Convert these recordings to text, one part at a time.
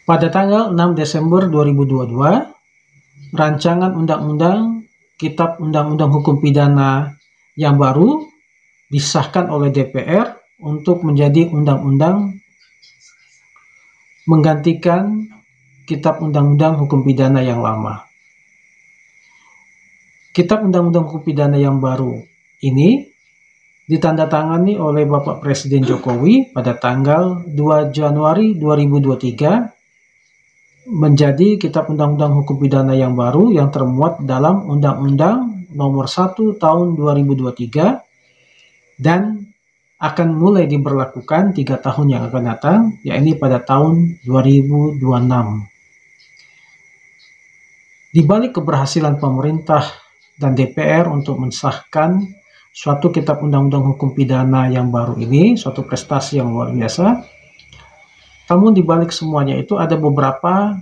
Pada tanggal 6 Desember 2022, rancangan undang-undang Kitab Undang-Undang Hukum Pidana yang baru disahkan oleh DPR untuk menjadi undang-undang menggantikan Kitab Undang-Undang Hukum Pidana yang lama. Kitab Undang-Undang Hukum Pidana yang baru ini ditandatangani oleh Bapak Presiden Jokowi pada tanggal 2 Januari 2023 menjadi Kitab Undang-Undang Hukum Pidana yang baru yang termuat dalam Undang-Undang Nomor 1 Tahun 2023 dan akan mulai diberlakukan 3 tahun yang akan datang, yakni pada tahun 2026. Di balik keberhasilan pemerintah dan DPR untuk mensahkan suatu Kitab Undang-Undang Hukum Pidana yang baru ini, suatu prestasi yang luar biasa. Namun di balik semuanya itu ada beberapa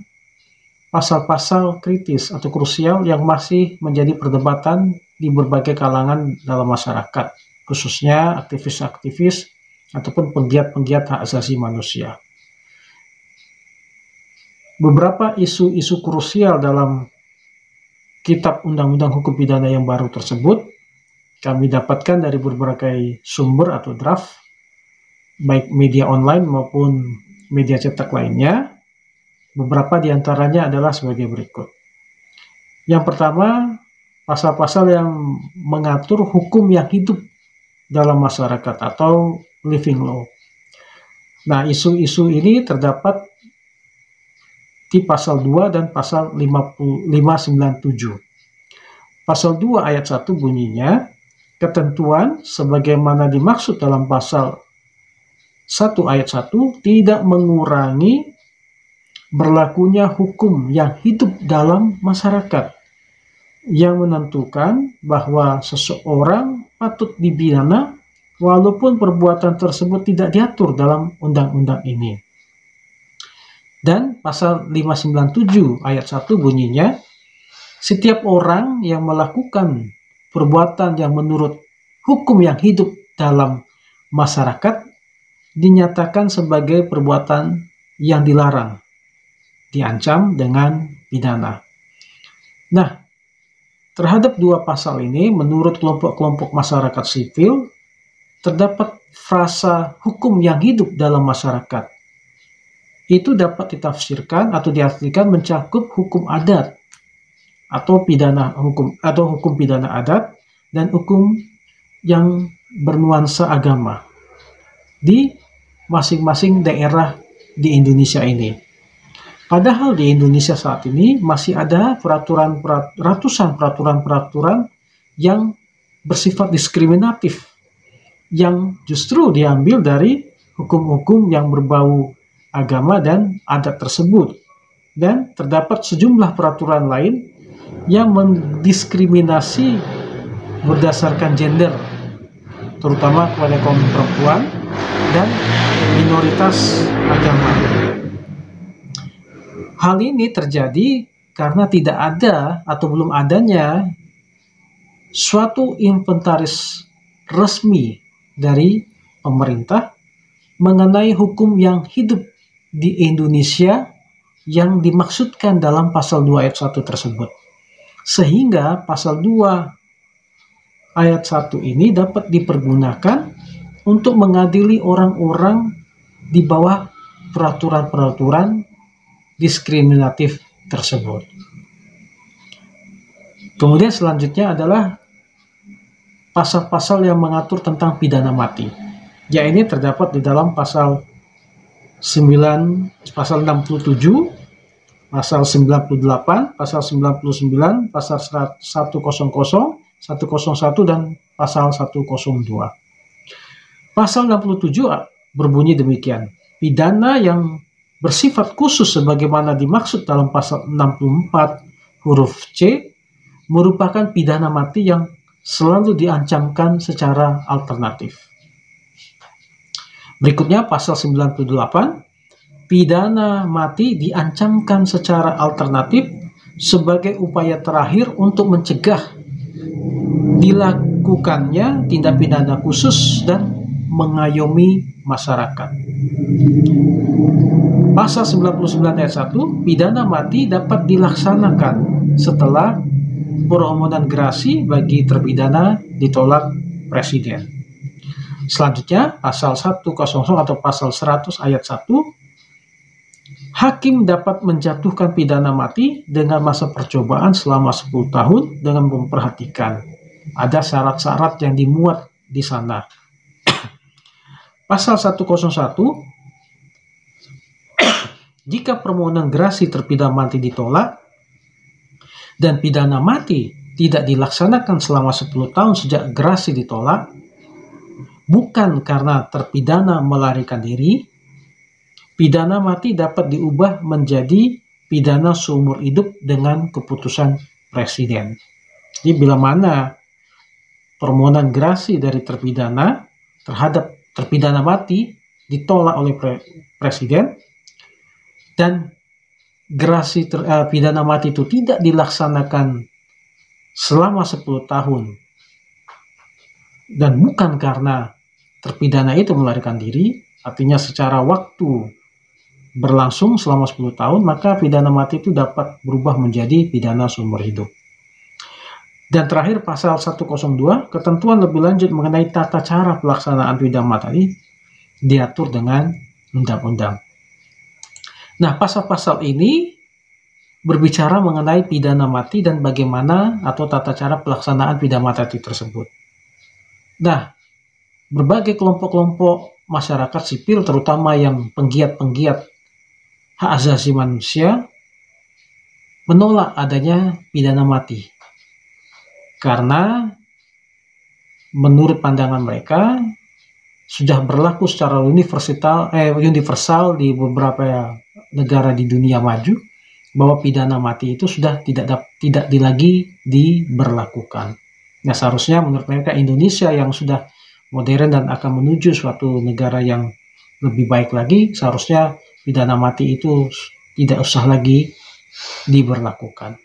pasal-pasal kritis atau krusial yang masih menjadi perdebatan di berbagai kalangan dalam masyarakat, khususnya aktivis-aktivis ataupun penggiat-penggiat hak asasi manusia. Beberapa isu-isu krusial dalam Kitab Undang-Undang Hukum Pidana yang baru tersebut kami dapatkan dari berbagai sumber atau draft, baik media online maupun media cetak lainnya. Beberapa diantaranya adalah sebagai berikut. Yang pertama, pasal-pasal yang mengatur hukum yang hidup dalam masyarakat atau living law. Nah, isu-isu ini terdapat di pasal 2 dan pasal 597. Pasal 2 ayat 1 bunyinya, ketentuan sebagaimana dimaksud dalam pasal 1 ayat 1 tidak mengurangi berlakunya hukum yang hidup dalam masyarakat, yang menentukan bahwa seseorang patut dipidana walaupun perbuatan tersebut tidak diatur dalam undang-undang ini. Dan pasal 597 ayat 1 bunyinya, setiap orang yang melakukan perbuatan yang menurut hukum yang hidup dalam masyarakat dinyatakan sebagai perbuatan yang dilarang, diancam dengan pidana. Nah, terhadap dua pasal ini, menurut kelompok-kelompok masyarakat sipil, terdapat frasa hukum yang hidup dalam masyarakat. Itu dapat ditafsirkan atau diartikan mencakup hukum adat atau hukum pidana adat dan hukum yang bernuansa agama di masing-masing daerah di Indonesia ini. Padahal di Indonesia saat ini masih ada ratusan peraturan-peraturan yang bersifat diskriminatif yang justru diambil dari hukum-hukum yang berbau agama dan adat tersebut. Dan terdapat sejumlah peraturan lain yang mendiskriminasi berdasarkan gender, terutama kepada kaum perempuan dan minoritas agama. Hal ini terjadi karena tidak ada atau belum adanya suatu inventaris resmi dari pemerintah mengenai hukum yang hidup di Indonesia yang dimaksudkan dalam pasal 2 ayat 1 tersebut. Sehingga pasal 2 ayat 1 ini dapat dipergunakan untuk mengadili orang-orang di bawah peraturan-peraturan diskriminatif tersebut. Kemudian selanjutnya adalah pasal-pasal yang mengatur tentang pidana mati. Ya, ini terdapat di dalam pasal 67, pasal 98, pasal 99, pasal 100, 101 dan pasal 102. Pasal 67 berbunyi demikian. Pidana yang bersifat khusus sebagaimana dimaksud dalam pasal 64 huruf C merupakan pidana mati yang selalu diancamkan secara alternatif. Berikutnya pasal 98, pidana mati diancamkan secara alternatif sebagai upaya terakhir untuk mencegah dilakukannya tindak pidana khusus dan mengayomi masyarakat. Pasal 99 ayat 1, pidana mati dapat dilaksanakan setelah permohonan gerasi bagi terpidana ditolak presiden. Selanjutnya, pasal 100 atau pasal 100 ayat 1, hakim dapat menjatuhkan pidana mati dengan masa percobaan selama 10 tahun dengan memperhatikan ada syarat-syarat yang dimuat di sana. Pasal 101, jika permohonan gerasi terpidana mati ditolak dan pidana mati tidak dilaksanakan selama 10 tahun sejak gerasi ditolak, bukan karena terpidana melarikan diri, pidana mati dapat diubah menjadi pidana seumur hidup dengan keputusan presiden. Jadi bila mana permohonan gerasi dari terpidana terhadap terpidana mati ditolak oleh presiden dan gerasi pidana mati itu tidak dilaksanakan selama 10 tahun dan bukan karena terpidana itu melarikan diri, artinya secara waktu berlangsung selama 10 tahun, maka pidana mati itu dapat berubah menjadi pidana seumur hidup. Dan terakhir, pasal 102, ketentuan lebih lanjut mengenai tata cara pelaksanaan pidana mati diatur dengan undang-undang. Nah, pasal-pasal ini berbicara mengenai pidana mati dan bagaimana atau tata cara pelaksanaan pidana mati tersebut. Nah, berbagai kelompok-kelompok masyarakat sipil, terutama yang penggiat-penggiat hak asasi manusia, menolak adanya pidana mati. Karena menurut pandangan mereka, sudah berlaku secara universal di beberapa negara di dunia maju bahwa pidana mati itu sudah tidak lagi diberlakukan. Nah, seharusnya menurut mereka Indonesia yang sudah modern dan akan menuju suatu negara yang lebih baik lagi, seharusnya pidana mati itu tidak usah lagi diberlakukan.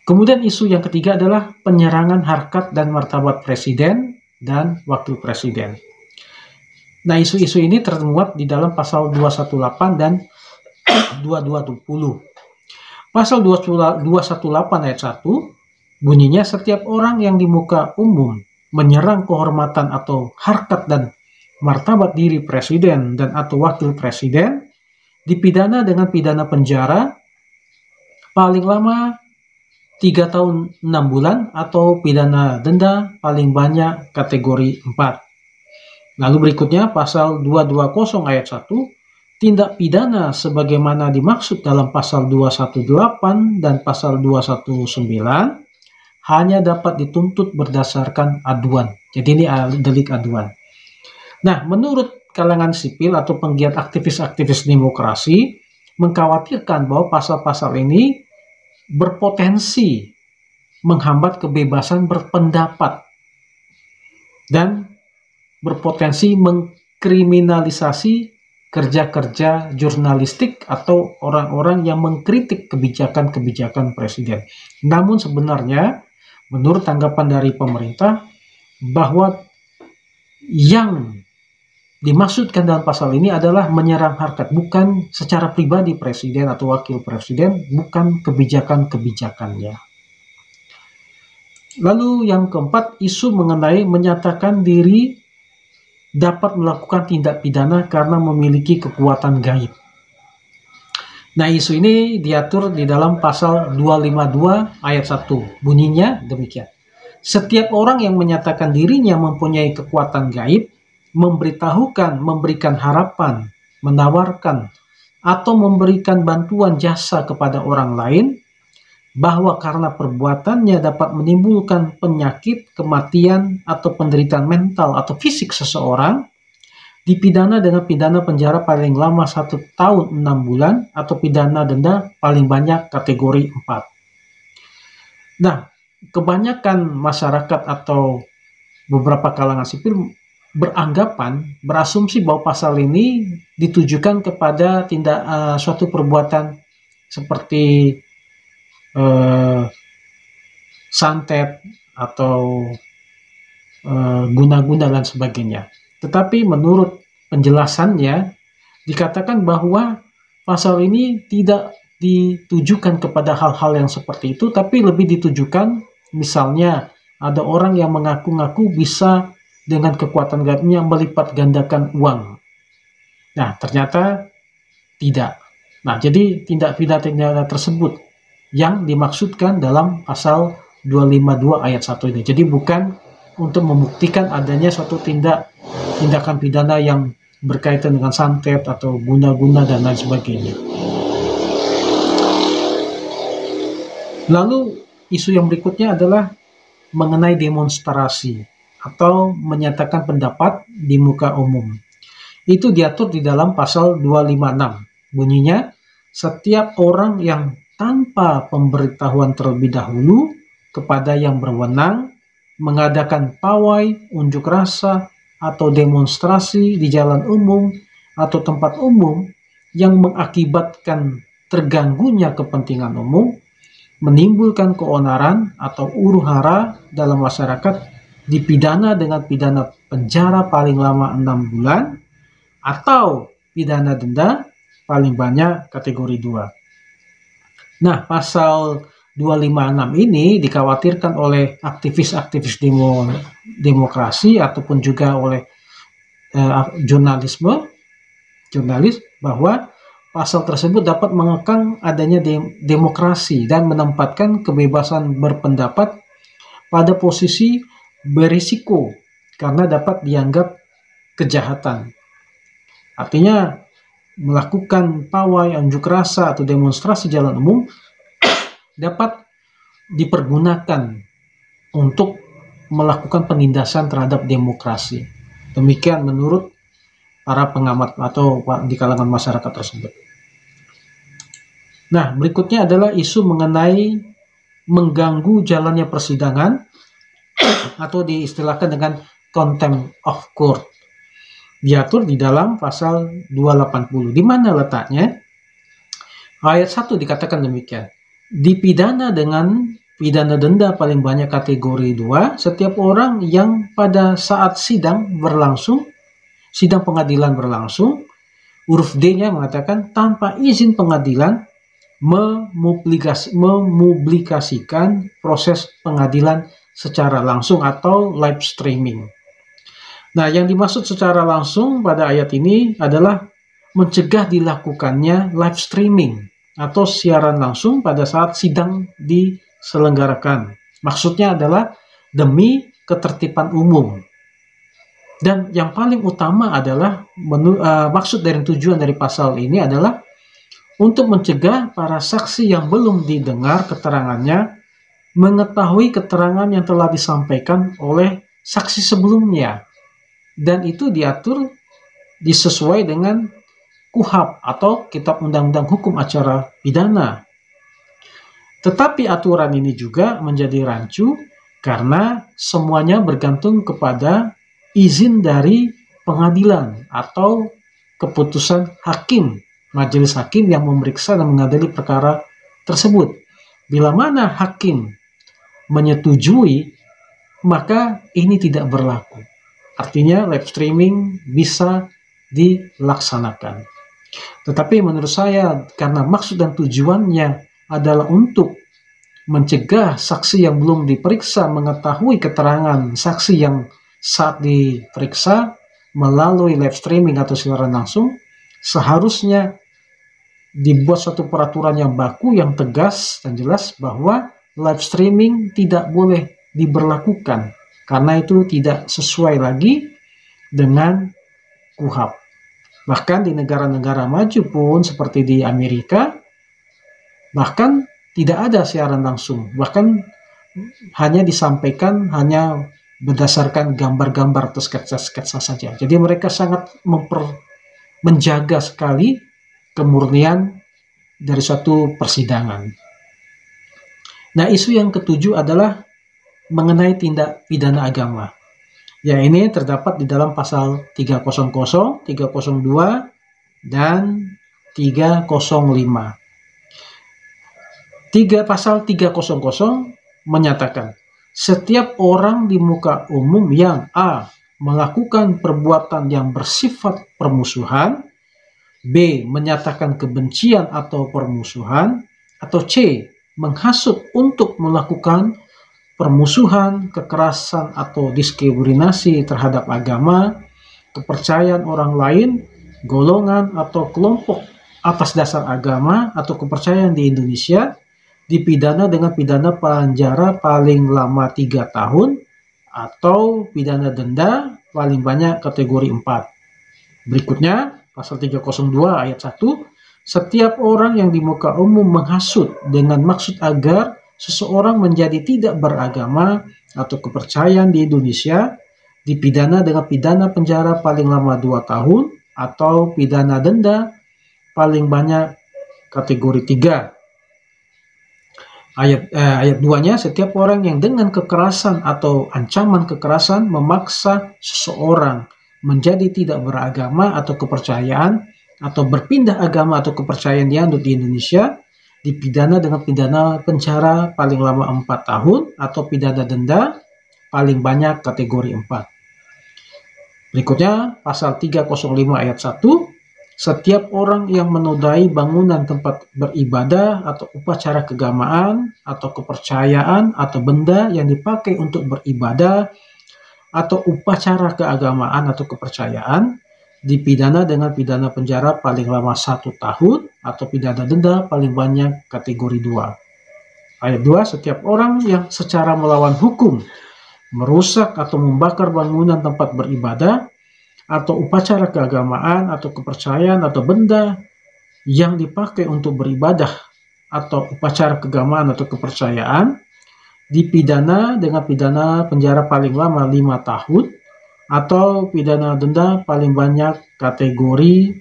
Kemudian isu yang ketiga adalah penyerangan harkat dan martabat presiden dan wakil presiden. Nah, isu-isu ini termuat di dalam pasal 218 dan 2220. Pasal 218 ayat 1 bunyinya, setiap orang yang di muka umum menyerang kehormatan atau harkat dan martabat diri presiden dan atau wakil presiden dipidana dengan pidana penjara paling lama 3 tahun 6 bulan atau pidana denda paling banyak kategori 4. Lalu berikutnya pasal 220 ayat 1, tindak pidana sebagaimana dimaksud dalam pasal 218 dan pasal 219 hanya dapat dituntut berdasarkan aduan. Jadi ini delik aduan. Nah, menurut kalangan sipil atau penggiat aktivis-aktivis demokrasi mengkhawatirkan bahwa pasal-pasal ini berpotensi menghambat kebebasan berpendapat dan berpotensi mengkriminalisasi kerja-kerja jurnalistik atau orang-orang yang mengkritik kebijakan-kebijakan presiden. Namun sebenarnya menurut tanggapan dari pemerintah bahwa yang dimaksudkan dalam pasal ini adalah menyerang harkat, bukan secara pribadi presiden atau wakil presiden, bukan kebijakan-kebijakannya. Lalu yang keempat, isu mengenai menyatakan diri dapat melakukan tindak pidana karena memiliki kekuatan gaib. Nah, isu ini diatur di dalam pasal 252 ayat 1. Bunyinya demikian. Setiap orang yang menyatakan dirinya mempunyai kekuatan gaib, memberitahukan, memberikan harapan, menawarkan, atau memberikan bantuan jasa kepada orang lain, bahwa karena perbuatannya dapat menimbulkan penyakit, kematian, atau penderitaan mental atau fisik seseorang, dipidana dengan pidana penjara paling lama 1 tahun 6 bulan atau pidana denda paling banyak kategori 4. Nah, kebanyakan masyarakat atau beberapa kalangan sipil berasumsi bahwa pasal ini ditujukan kepada suatu perbuatan seperti santet atau guna-guna dan sebagainya. Tetapi menurut penjelasannya dikatakan bahwa pasal ini tidak ditujukan kepada hal-hal yang seperti itu, tapi lebih ditujukan misalnya ada orang yang mengaku-ngaku bisa dengan kekuatan gaibnya melipat gandakan uang. Nah, ternyata tidak. Nah, jadi tindak pidana tersebut yang dimaksudkan dalam pasal 252 ayat 1 ini. Jadi bukan untuk membuktikan adanya suatu tindakan pidana yang berkaitan dengan santet atau guna-guna dan lain sebagainya. Lalu isu yang berikutnya adalah mengenai demonstrasi atau menyatakan pendapat di muka umum. Itu diatur di dalam pasal 256. Bunyinya, setiap orang yang tanpa pemberitahuan terlebih dahulu kepada yang berwenang mengadakan pawai, unjuk rasa, atau demonstrasi di jalan umum atau tempat umum yang mengakibatkan terganggunya kepentingan umum, menimbulkan keonaran atau huru-hara dalam masyarakat, dipidana dengan pidana penjara paling lama 6 bulan atau pidana denda paling banyak kategori 2. Nah, pasal 256 ini dikhawatirkan oleh aktivis-aktivis demokrasi ataupun juga oleh jurnalis bahwa pasal tersebut dapat mengekang adanya demokrasi dan menempatkan kebebasan berpendapat pada posisi berisiko karena dapat dianggap kejahatan. Artinya, melakukan pawai, unjuk rasa, atau demonstrasi jalan umum dapat dipergunakan untuk melakukan penindasan terhadap demokrasi. Demikian menurut para pengamat atau di kalangan masyarakat tersebut. Nah, berikutnya adalah isu mengenai mengganggu jalannya persidangan atau diistilahkan dengan contempt of court. Diatur di dalam pasal 280. Di mana letaknya? Ayat 1 dikatakan demikian. Dipidana dengan pidana denda paling banyak kategori 2 setiap orang yang pada saat sidang pengadilan berlangsung, huruf D-nya mengatakan tanpa izin pengadilan memublikasikan proses pengadilan secara langsung atau live streaming. Nah, yang dimaksud secara langsung pada ayat ini adalah mencegah dilakukannya live streaming atau siaran langsung pada saat sidang diselenggarakan. Maksudnya adalah demi ketertiban umum. Dan yang paling utama adalah maksud dari tujuan dari pasal ini adalah untuk mencegah para saksi yang belum didengar keterangannya mengetahui keterangan yang telah disampaikan oleh saksi sebelumnya. Dan itu disesuai dengan KUHP atau Kitab Undang-Undang Hukum Acara Pidana. Tetapi aturan ini juga menjadi rancu karena semuanya bergantung kepada izin dari pengadilan atau keputusan hakim, majelis hakim yang memeriksa dan mengadili perkara tersebut. Bila mana hakim menyetujui, maka ini tidak berlaku. Artinya live streaming bisa dilaksanakan. Tetapi menurut saya karena maksud dan tujuannya adalah untuk mencegah saksi yang belum diperiksa mengetahui keterangan saksi yang saat diperiksa melalui live streaming atau siaran langsung, seharusnya dibuat suatu peraturan yang baku, yang tegas dan jelas bahwa live streaming tidak boleh diberlakukan. Karena itu tidak sesuai lagi dengan KUHP. Bahkan di negara-negara maju pun seperti di Amerika, bahkan tidak ada siaran langsung. Bahkan hanya disampaikan hanya berdasarkan gambar-gambar atau sketsa-sketsa saja. Jadi mereka sangat menjaga sekali kemurnian dari suatu persidangan. Nah, isu yang ketujuh adalah mengenai tindak pidana agama. Ya, ini terdapat di dalam pasal 300, 302, dan 305. Pasal 300 menyatakan, setiap orang di muka umum yang A. melakukan perbuatan yang bersifat permusuhan, B. Menyatakan kebencian atau permusuhan, atau C. Menghasut untuk melakukan permusuhan, kekerasan atau diskriminasi terhadap agama, kepercayaan orang lain, golongan atau kelompok atas dasar agama atau kepercayaan di Indonesia, dipidana dengan pidana penjara paling lama 3 tahun atau pidana denda paling banyak kategori 4. Berikutnya, pasal 302 ayat 1, setiap orang yang di muka umum menghasut dengan maksud agar seseorang menjadi tidak beragama atau kepercayaan di Indonesia dipidana dengan pidana penjara paling lama 2 tahun atau pidana denda paling banyak kategori 3. Ayat 2-nya, setiap orang yang dengan kekerasan atau ancaman kekerasan memaksa seseorang menjadi tidak beragama atau kepercayaan atau berpindah agama atau kepercayaan dianut di Indonesia dipidana dengan pidana penjara paling lama 4 tahun atau pidana denda paling banyak kategori 4. Berikutnya, pasal 305 ayat 1, setiap orang yang menodai bangunan tempat beribadah atau upacara keagamaan atau kepercayaan atau benda yang dipakai untuk beribadah atau upacara keagamaan atau kepercayaan dipidana dengan pidana penjara paling lama 1 tahun atau pidana denda paling banyak kategori 2. Ayat 2, setiap orang yang secara melawan hukum merusak atau membakar bangunan tempat beribadah atau upacara keagamaan atau kepercayaan atau benda yang dipakai untuk beribadah atau upacara keagamaan atau kepercayaan dipidana dengan pidana penjara paling lama 5 tahun atau pidana denda paling banyak kategori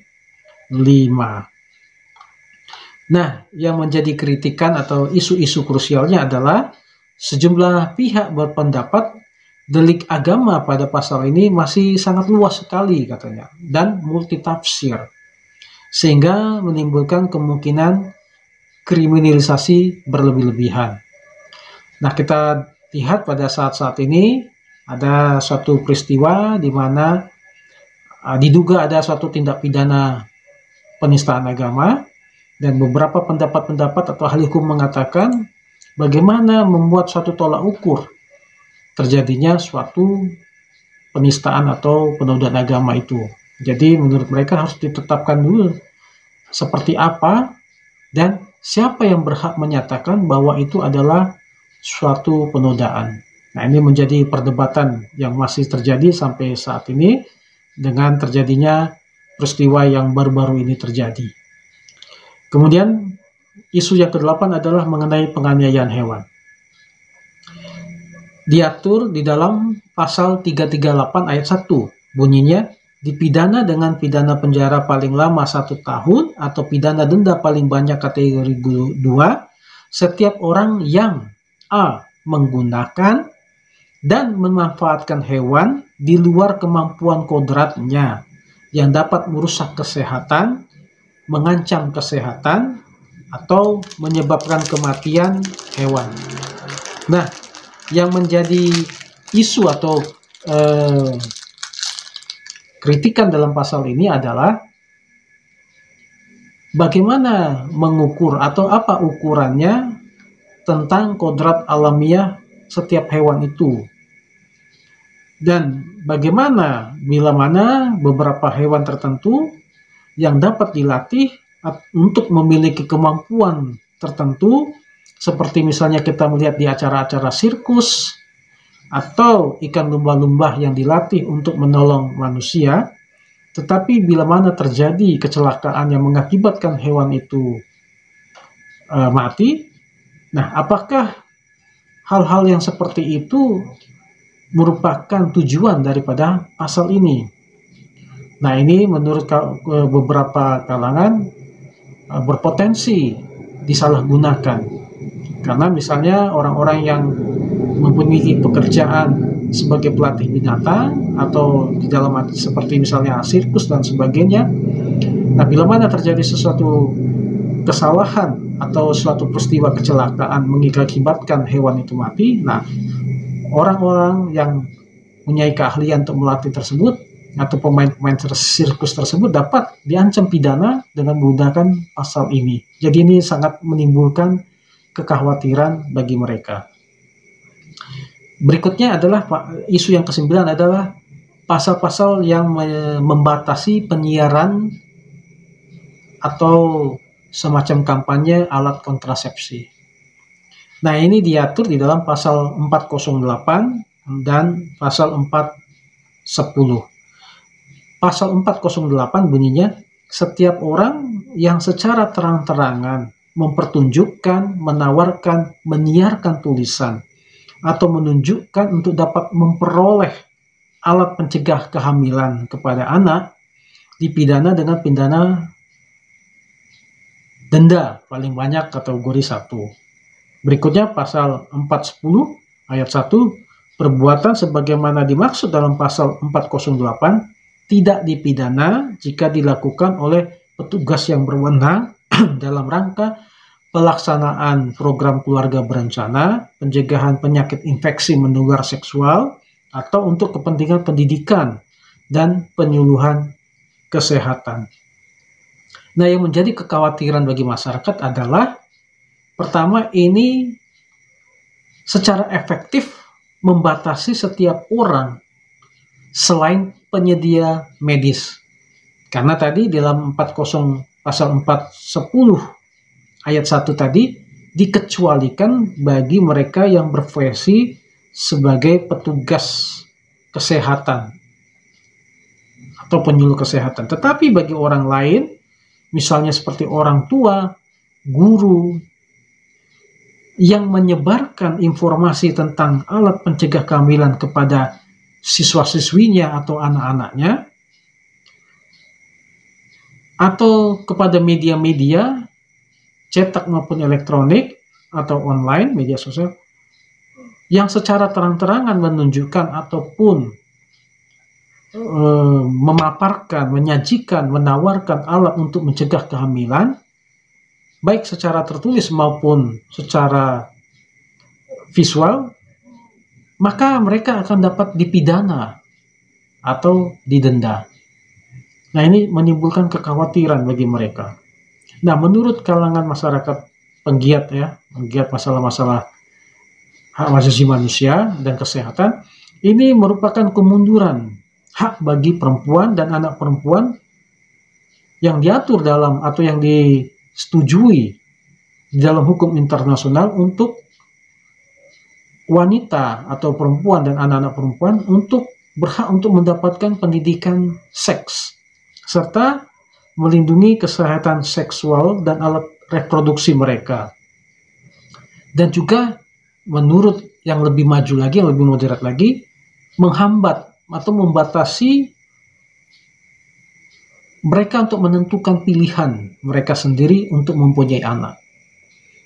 5. Nah, yang menjadi kritikan atau isu-isu krusialnya adalah sejumlah pihak berpendapat delik agama pada pasal ini masih sangat luas sekali katanya dan multitafsir, sehingga menimbulkan kemungkinan kriminalisasi berlebih-lebihan. Nah, kita lihat pada saat-saat ini ada suatu peristiwa di mana diduga ada suatu tindak pidana penistaan agama, dan beberapa pendapat-pendapat atau ahli hukum mengatakan bagaimana membuat suatu tolak ukur terjadinya suatu penistaan atau penodaan agama itu. Jadi menurut mereka harus ditetapkan dulu seperti apa dan siapa yang berhak menyatakan bahwa itu adalah suatu penodaan. Nah, ini menjadi perdebatan yang masih terjadi sampai saat ini dengan terjadinya peristiwa yang baru-baru ini terjadi. Kemudian isu yang ke-8 adalah mengenai penganiayaan hewan. Diatur di dalam pasal 338 ayat 1, bunyinya dipidana dengan pidana penjara paling lama 1 tahun atau pidana denda paling banyak kategori 2 setiap orang yang A. menggunakan dan memanfaatkan hewan di luar kemampuan kodratnya yang dapat merusak kesehatan, mengancam kesehatan, atau menyebabkan kematian hewan. Nah, yang menjadi isu atau kritikan dalam pasal ini adalah bagaimana mengukur atau apa ukurannya tentang kodrat alamiah setiap hewan itu, dan bagaimana bila mana beberapa hewan tertentu yang dapat dilatih untuk memiliki kemampuan tertentu, seperti misalnya kita melihat di acara-acara sirkus atau ikan lumba-lumba yang dilatih untuk menolong manusia, tetapi bila mana terjadi kecelakaan yang mengakibatkan hewan itu mati, nah apakah hal-hal yang seperti itu merupakan tujuan daripada pasal ini? Nah, ini menurut beberapa kalangan berpotensi disalahgunakan. Karena misalnya orang-orang yang mempunyai pekerjaan sebagai pelatih binatang atau di dalam seperti misalnya sirkus dan sebagainya. Nah, bila mana terjadi sesuatu kesalahan atau suatu peristiwa kecelakaan mengakibatkan hewan itu mati, nah orang-orang yang mempunyai keahlian untuk melatih tersebut atau pemain-pemain sirkus tersebut dapat diancam pidana dengan menggunakan pasal ini. Jadi ini sangat menimbulkan kekhawatiran bagi mereka. Berikutnya adalah isu yang ke-9 adalah pasal-pasal yang membatasi penyiaran atau semacam kampanye alat kontrasepsi. Nah, ini diatur di dalam pasal 408 dan pasal 410. Pasal 408 bunyinya, setiap orang yang secara terang-terangan mempertunjukkan, menawarkan, menyiarkan tulisan, atau menunjukkan untuk dapat memperoleh alat pencegah kehamilan kepada anak, dipidana dengan pidana denda paling banyak kategori 1. Berikutnya pasal 410 ayat 1, perbuatan sebagaimana dimaksud dalam pasal 408 tidak dipidana jika dilakukan oleh petugas yang berwenang dalam rangka pelaksanaan program keluarga berencana, pencegahan penyakit infeksi menular seksual, atau untuk kepentingan pendidikan dan penyuluhan kesehatan. Nah, yang menjadi kekhawatiran bagi masyarakat adalah, pertama, ini secara efektif membatasi setiap orang selain penyedia medis. Karena tadi dalam pasal 410 ayat 1 tadi dikecualikan bagi mereka yang berprofesi sebagai petugas kesehatan atau penyuluh kesehatan. Tetapi bagi orang lain, misalnya seperti orang tua, guru, yang menyebarkan informasi tentang alat pencegah kehamilan kepada siswa-siswinya atau anak-anaknya, atau kepada media-media cetak maupun elektronik atau online, media sosial, yang secara terang-terangan menunjukkan ataupun memaparkan, menyajikan, menawarkan alat untuk mencegah kehamilan, baik secara tertulis maupun secara visual, maka mereka akan dapat dipidana atau didenda. Nah, ini menimbulkan kekhawatiran bagi mereka. Nah, menurut kalangan masyarakat penggiat masalah-masalah hak asasi manusia dan kesehatan, ini merupakan kemunduran hak bagi perempuan dan anak perempuan yang diatur dalam atau yang disetujui di dalam hukum internasional untuk wanita atau perempuan dan anak-anak perempuan untuk berhak untuk mendapatkan pendidikan seks serta melindungi kesehatan seksual dan alat reproduksi mereka. Dan juga menurut yang lebih maju lagi, yang lebih moderat lagi, menghambat atau membatasi mereka untuk menentukan pilihan mereka sendiri untuk mempunyai anak.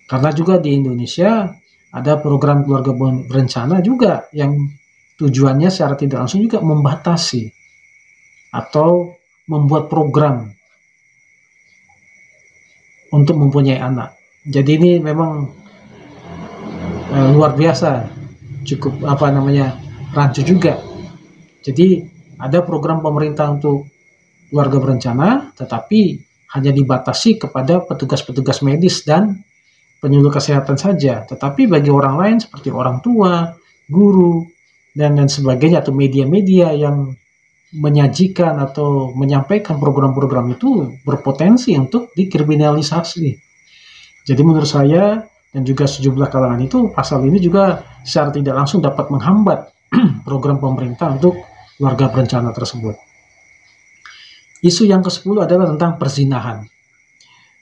Karena juga di Indonesia ada program keluarga berencana juga yang tujuannya secara tidak langsung juga membatasi atau membuat program untuk mempunyai anak. Jadi ini memang luar biasa, cukup rancu juga. Jadi ada program pemerintah untuk keluarga berencana, tetapi hanya dibatasi kepada petugas-petugas medis dan penyuluh kesehatan saja. Tetapi bagi orang lain seperti orang tua, guru, dan sebagainya, atau media-media yang menyajikan atau menyampaikan program-program itu berpotensi untuk dikriminalisasi. Jadi menurut saya dan juga sejumlah kalangan itu, pasal ini juga secara tidak langsung dapat menghambat program pemerintah untuk keluarga berencana tersebut. Isu yang ke-10 adalah tentang perzinahan.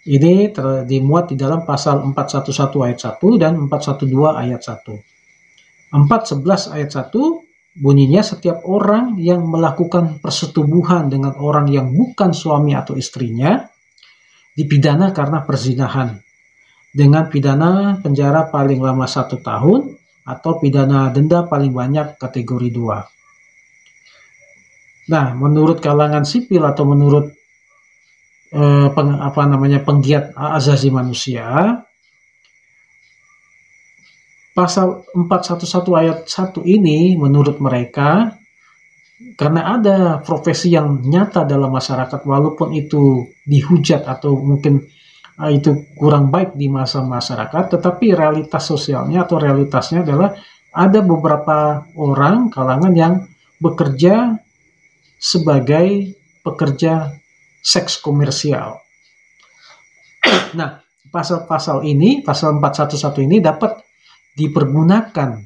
Ini dimuat di dalam pasal 411 ayat 1 dan 412 ayat 1. 411 ayat 1 bunyinya, setiap orang yang melakukan persetubuhan dengan orang yang bukan suami atau istrinya dipidana karena perzinahan dengan pidana penjara paling lama 1 tahun atau pidana denda paling banyak kategori 2. Nah, menurut kalangan sipil atau menurut penggiat asasi manusia, pasal 411 ayat 1 ini menurut mereka karena ada profesi yang nyata dalam masyarakat, walaupun itu dihujat atau mungkin itu kurang baik di masa masyarakat, tetapi realitas sosialnya atau realitasnya adalah ada beberapa orang kalangan yang bekerja sebagai pekerja seks komersial. Nah, pasal-pasal ini, pasal 411 ini dapat dipergunakan,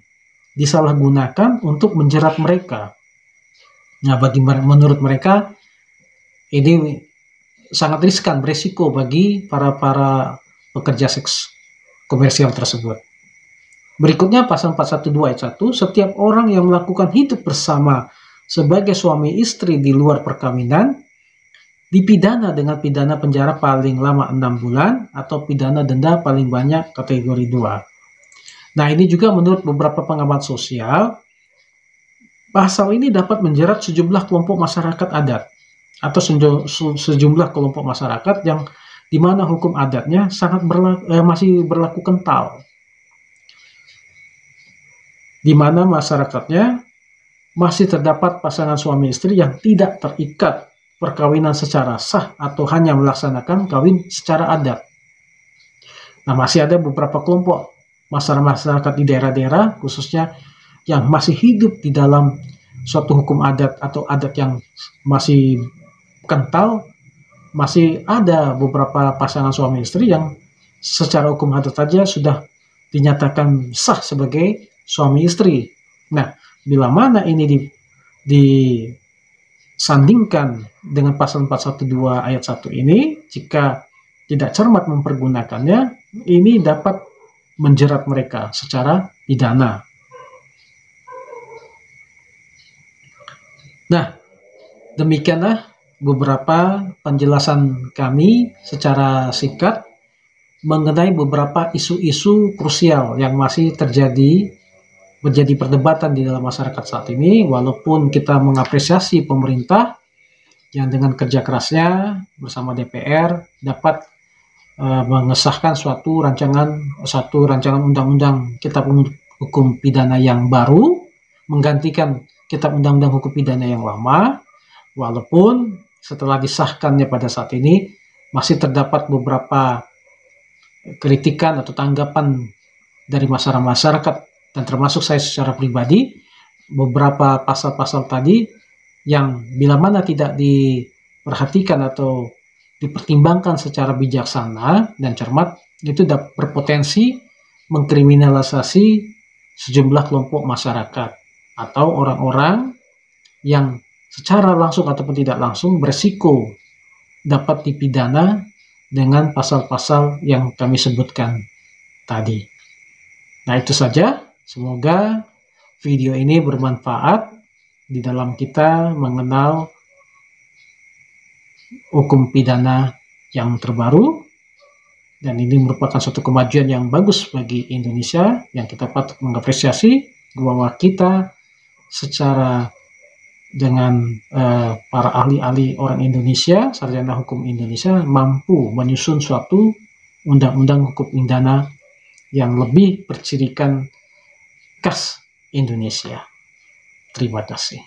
disalahgunakan untuk menjerat mereka. Nah, menurut mereka ini sangat riskan, beresiko bagi para pekerja seks komersial tersebut. Berikutnya pasal 412 ayat 1, setiap orang yang melakukan hidup bersama sebagai suami istri di luar perkawinan dipidana dengan pidana penjara paling lama 6 bulan atau pidana denda paling banyak kategori 2. Nah, ini juga menurut beberapa pengamat sosial, pasal ini dapat menjerat sejumlah kelompok masyarakat adat atau sejumlah kelompok masyarakat yang di mana hukum adatnya masih berlaku kental, di mana masyarakatnya masih terdapat pasangan suami istri yang tidak terikat perkawinan secara sah atau hanya melaksanakan kawin secara adat. Nah, masih ada beberapa kelompok masyarakat di daerah-daerah khususnya yang masih hidup di dalam suatu hukum adat atau adat yang masih kental. Masih ada beberapa pasangan suami istri yang secara hukum adat saja sudah dinyatakan sah sebagai suami istri. Nah, bila mana ini disandingkan dengan pasal 412 ayat 1 ini, jika tidak cermat mempergunakannya, ini dapat menjerat mereka secara pidana. Nah, demikianlah beberapa penjelasan kami secara singkat mengenai beberapa isu-isu krusial yang masih menjadi perdebatan di dalam masyarakat saat ini, walaupun kita mengapresiasi pemerintah yang dengan kerja kerasnya bersama DPR dapat mengesahkan suatu rancangan undang-undang kitab hukum pidana yang baru, menggantikan kitab undang-undang hukum pidana yang lama, walaupun setelah disahkannya pada saat ini masih terdapat beberapa kritikan atau tanggapan dari masyarakat dan termasuk saya secara pribadi, beberapa pasal-pasal tadi yang bila mana tidak diperhatikan atau dipertimbangkan secara bijaksana dan cermat, itu dapat berpotensi mengkriminalisasi sejumlah kelompok masyarakat atau orang-orang yang secara langsung ataupun tidak langsung berisiko dapat dipidana dengan pasal-pasal yang kami sebutkan tadi. Nah, itu saja. Semoga video ini bermanfaat di dalam kita mengenal hukum pidana yang terbaru, dan ini merupakan suatu kemajuan yang bagus bagi Indonesia yang kita patut mengapresiasi bahwa kita secara dengan para ahli-ahli orang Indonesia, sarjana hukum Indonesia mampu menyusun suatu undang-undang hukum pidana yang lebih bercirikan khas Indonesia. Terima kasih.